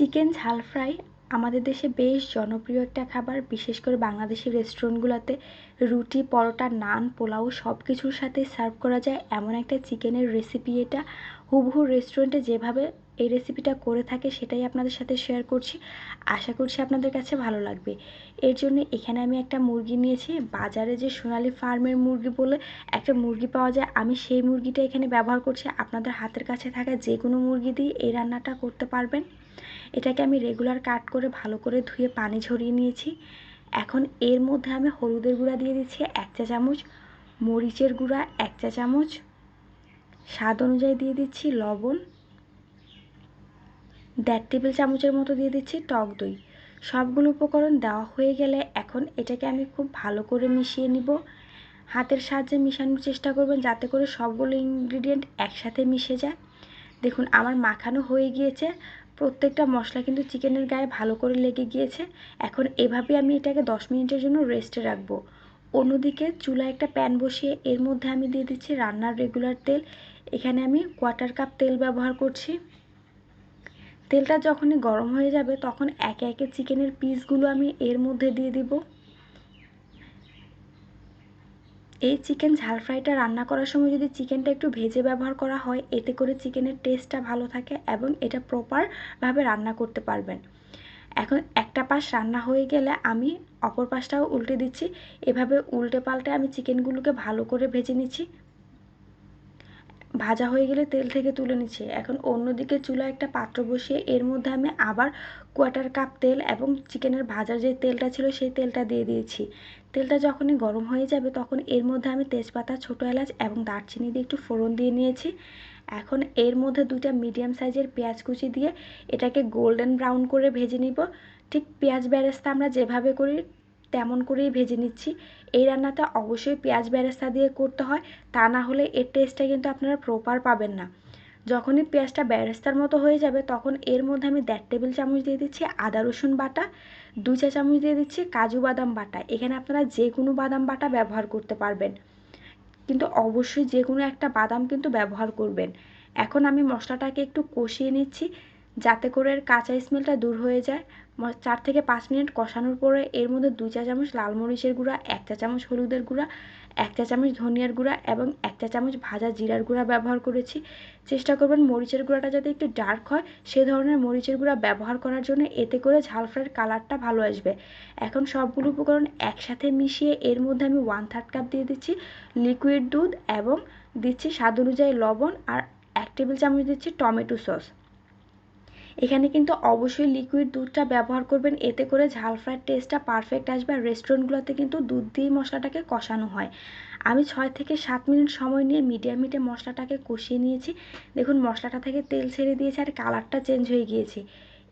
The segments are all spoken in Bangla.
চিকেন ঝাল ফ্রাই আমাদের দেশে বেশ জনপ্রিয় একটা খাবার। বিশেষ করে বাংলাদেশি রেস্টুরেন্টগুলোতে রুটি, পরোটা, নান, পোলাও সব কিছুর সাথে সার্ভ করা যায় এমন একটা চিকেনের রেসিপি এটা। হুবহু রেস্টুরেন্টে যেভাবে এই রেসিপিটা করে থাকে সেটাই আপনাদের সাথে শেয়ার করছি। আশা করছি আপনাদের কাছে ভালো লাগবে। এর জন্য এখানে আমি একটা মুরগি নিয়েছি। বাজারে যে সোনালী ফার্মের মুরগি বলে একটা মুরগি পাওয়া যায়, আমি সেই মুরগিটা এখানে ব্যবহার করছি। আপনাদের হাতের কাছে থাকা যে কোনো মুরগি দিয়ে এই রান্নাটা করতে পারবেন। এটাকে আমি রেগুলার কাট করে ভালো করে ধুয়ে পানি ঝরিয়ে নিয়েছি। এখন এর মধ্যে আমি হলুদের গুঁড়া দিয়ে দিচ্ছি 1 চা চামচ, মরিচের গুঁড়া 1 চা চামচ, স্বাদ অনুযায়ী দিয়ে দিচ্ছি লবণ, 1.5 টেবিল চামচের মতো দিয়ে দিচ্ছি টক দই। সবগুলো উপকরণ দেওয়া হয়ে গেলে এখন এটাকে আমি খুব ভালো করে মিশিয়ে নিব। হাতের সাহায্যে মিশানোর চেষ্টা করবেন যাতে করে সবগুলো ইনগ্রিডিয়েন্ট একসাথে মিশে যায়। দেখুন আমার মাখানো হয়ে গিয়েছে। প্রত্যেকটা মশলা কিন্তু চিকেনের গায়ে ভালো করে লেগে গিয়েছে। এখন এভাবে আমি এটাকে 10 মিনিটের জন্য রেস্টে রাখবো। অন্যদিকে চুলায় একটা প্যান বসিয়ে এর মধ্যে আমি দিয়ে দিচ্ছি রান্নার রেগুলার তেল। এখানে আমি 1/4 কাপ তেল ব্যবহার করছি। তেলটা যখনই গরম হয়ে যাবে তখন একে একে চিকেনের পিসগুলো আমি এর মধ্যে দিয়ে দিব। এই চিকেন ঝাল ফ্রাইটা রান্না করার সময় যদি চিকেনটা একটু ভেজে ব্যবহার করা হয়, এতে করে চিকেনের টেস্টটা ভালো থাকে এবং এটা প্রপারভাবে রান্না করতে পারবেন। এখন একটা পাশ রান্না হয়ে গেলে আমি অপর পাশটাও উল্টে দিচ্ছি। এভাবে উল্টে পাল্টে আমি চিকেনগুলোকে ভালো করে ভেজে নিচ্ছি। ভাজা হয়ে গেলে তেল থেকে তুলে নিচ্ছি। এখন অন্যদিকে চুলায় একটা পাত্র বসিয়ে এর মধ্যে আমি আবার 1/4 কাপ তেল এবং চিকেনের ভাজার যে তেলটা ছিল সেই তেলটা দিয়ে দিয়েছি। তেলটা যখনই গরম হয়ে যাবে তখন এর মধ্যে আমি তেজপাতা, ছোটো এলাচ এবং দারচিনি দিয়ে একটু ফোড়ন দিয়ে নিয়েছি। এখন এর মধ্যে 2টা মিডিয়াম সাইজের পেঁয়াজ কুচি দিয়ে এটাকে গোল্ডেন ব্রাউন করে ভেজে নিব। ঠিক পেঁয়াজ বেরেস্তা আমরা যেভাবে করি তেমন করেই ভেজে নিচ্ছি। এই রান্নাটা অবশ্যই পেঁয়াজ বেরেস্তা দিয়ে করতে হয়, তা না হলে এর টেস্টটা কিন্তু আপনারা প্রপার পাবেন না। যখনই পেঁয়াজটা বেরেস্তার মতো হয়ে যাবে তখন এর মধ্যে আমি 1.5 টেবিল চামচ দিয়ে দিচ্ছি আদা রসুন বাটা, 2 চা চামচ দিয়ে দিচ্ছি কাজু বাদাম বাটা। এখানে আপনারা যে কোনো বাদাম বাটা ব্যবহার করতে পারবেন, কিন্তু অবশ্যই যে কোনো একটা বাদাম কিন্তু ব্যবহার করবেন। এখন আমি মশলাটাকে একটু কষিয়ে নিচ্ছি যাতে করে এর কাঁচা স্মেলটা দূর হয়ে যায়। 4 থেকে 5 মিনিট কষানোর পরে এর মধ্যে 2 চা চামচ লাল মরিচের গুঁড়া, 1 চা চামচ হলুদের গুঁড়া, 1 চা চামচ ধনিয়ার গুঁড়া এবং 1 চা চামচ ভাজা জিরার গুঁড়া ব্যবহার করেছি। চেষ্টা করবেন মরিচের গুঁড়াটা যাতে একটু ডার্ক হয় সে ধরনের মরিচের গুঁড়া ব্যবহার করার জন্য, এতে করে ঝাল ফ্রাইয়ের কালারটা ভালো আসবে। এখন সবগুলো উপকরণ একসাথে মিশিয়ে এর মধ্যে আমি 1/3 কাপ দিয়ে দিচ্ছি লিকুইড দুধ এবং দিচ্ছি স্বাদ অনুযায়ী লবণ আর 1 টেবিল চামচ দিচ্ছি টমেটো সস। এখানে কিন্তু অবশ্যই লিকুইড দুধটা ব্যবহার করবেন, এতে করে ঝাল ফ্রাইয়ের টেস্টটা পারফেক্ট আসবে। আর রেস্টুরেন্টগুলোতে কিন্তু দুধ দিয়ে মশলাটাকে কষানো হয়। আমি 6 থেকে 7 মিনিট সময় নিয়ে মিডিয়াম হিটে মশলাটাকে কষিয়ে নিয়েছি। দেখুন মশলাটা থেকে তেল ছেড়ে দিয়েছে আর কালারটা চেঞ্জ হয়ে গিয়েছে।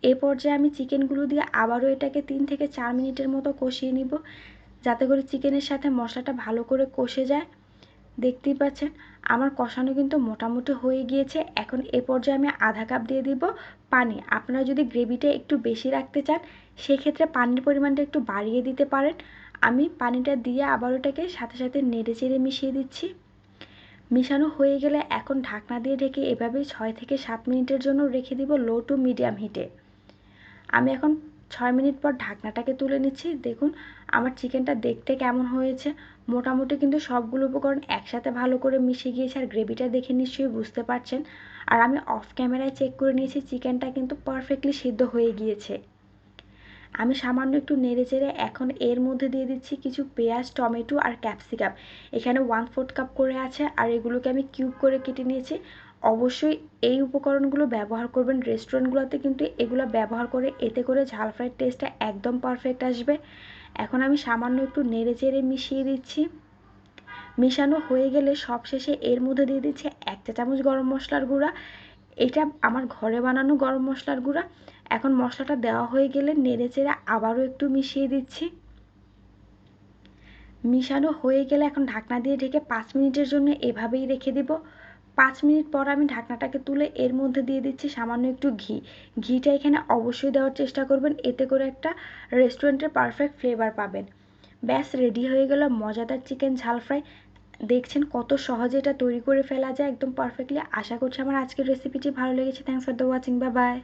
এ পর্যায়ে আমি চিকেনগুলো দিয়ে আবারও এটাকে 3 থেকে 4 মিনিটের মতো কষিয়ে নিব যাতে করে চিকেনের সাথে মশলাটা ভালো করে কষে যায়। দেখতেই পাচ্ছেন আমার কষানো কিন্তু মোটামুটি হয়ে গিয়েছে। এখন এ পর্যায়ে আমি আধা কাপ দিয়ে দিব পানি। আপনারা যদি গ্রেভিটা একটু বেশি রাখতে চান সেক্ষেত্রে পানির পরিমাণটা একটু বাড়িয়ে দিতে পারেন। আমি পানিটা দিয়ে আবার ওটাকে সাথে সাথে নেড়ে চেড়ে মিশিয়ে দিচ্ছি। মিশানো হয়ে গেলে এখন ঢাকনা দিয়ে ঢেকে এভাবেই 6 থেকে 7 মিনিটের জন্য রেখে দিব লো টু মিডিয়াম হিটে। আমি এখন 6 মিনিট পর ঢাকনাটাকে তুলে নিচ্ছি। দেখুন আমার চিকেনটা দেখতে কেমন হয়েছে। মোটামুটি কিন্তু সবগুলো উপকরণ একসাথে ভালো করে মিশে গিয়েছে আর গ্রেভিটা দেখে নিশ্চয়ই বুঝতে পারছেন। আর আমি অফ ক্যামেরায় চেক করে নিয়েছি চিকেনটা কিন্তু পারফেক্টলি সিদ্ধ হয়ে গিয়েছে। আমি সামান্য একটু নেড়ে চেড়ে এখন এর মধ্যে দিয়ে দিচ্ছি কিছু পেঁয়াজ, টমেটো আর ক্যাপসিকাম। এখানে 1/4 কাপ করে আছে আর এগুলোকে আমি কিউব করে কেটে নিয়েছি। অবশ্যই এই উপকরণগুলো ব্যবহার করবেন। রেস্টুরেন্টগুলোতে কিন্তু এগুলো ব্যবহার করে, এতে করে ঝাল ফ্রাইয়ের টেস্টটা একদম পারফেক্ট আসবে। এখন আমি সামান্য একটু নেড়ে চেড়ে মিশিয়ে দিচ্ছি। মিশানো হয়ে গেলে সবশেষে এর মধ্যে দিয়ে দিচ্ছি 1 চা চামচ গরম মশলার গুঁড়া। এটা আমার ঘরে বানানো গরম মশলার গুঁড়া। এখন মশলাটা দেওয়া হয়ে গেলে নেড়ে চেড়ে আবারও একটু মিশিয়ে দিচ্ছি। মিশানো হয়ে গেলে এখন ঢাকনা দিয়ে ঢেকে 5 মিনিটের জন্য এভাবেই রেখে দেব। 5 মিনিট পর আমি ঢাকনাটাকে তুলে এর মধ্যে দিয়ে দিচ্ছি সামান্য একটু ঘি। ঘিটা এখানে অবশ্যই দেওয়ার চেষ্টা করবেন, এতে করে একটা রেস্টুরেন্টের পারফেক্ট ফ্লেভার পাবেন। ব্যাস রেডি হয়ে গেল মজাদার চিকেন ঝাল ফ্রাই। দেখছেন কত সহজে এটা তৈরি করে ফেলা যায় একদম পারফেক্টলি। আশা করছি আমার আজকের রেসিপিটি ভালো লেগেছে। Thanks for the watching. Bye bye.